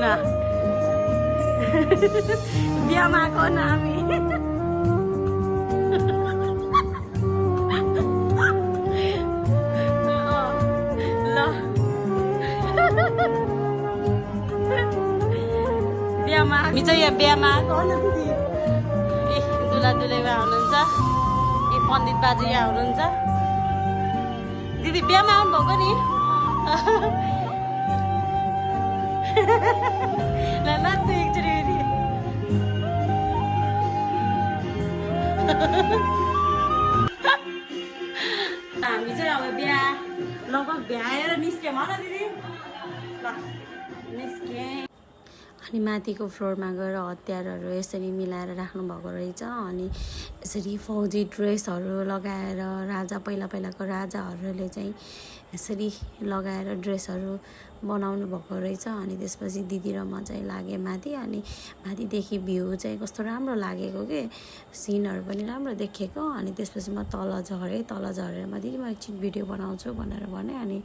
न बिहामा आएको न हामी ल बिहामा हामी चाहिँ यहाँ बिहामा आएको न दिदी ए दुला दुलैमा हुनुहुन्छ ए पण्डित बाजे यहाँ हुनुहुन्छ दिदी बिहामा आउनुभएको नि ल नाच्नु एकचोटि फेरि हामी चाहिँ अब बिहा लगभग भ्याएर निस्क्यौँ होला दिदी ल निस्केँ अनि माथिको फ्लोरमा गएर हतियारहरू यसरी मिलाएर राख्नुभएको रहेछ अनि यसरी फौजी ड्रेसहरू लगाएर राजा पहिलाको राजाहरूले चाहिँ यसरी लगाएर ड्रेसहरू बनाउनु भएको रहेछ अनि त्यसपछि दिदी र म चाहिँ लागेँ माथि अनि माथिदेखि भ्यू चाहिँ कस्तो राम्रो लागेको के सिनहरू पनि राम्रो देखेको अनि त्यसपछि म तल झरेर म दिदी म एकछिन भिडियो बनाउँछु भनेर भने अनि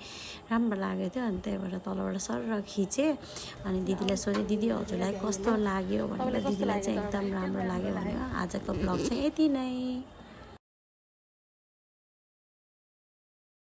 राम्रो लागेको थियो अनि त्यहीबाट तलबाट सर खिचेँ अनि दिदीलाई सोधेँ दिदी हजुरलाई कस्तो लाग्यो भनेर दिदीलाई चाहिँ एकदम राम्रो लाग्यो भन्यो आजको ब्लग चाहिँ यति नै।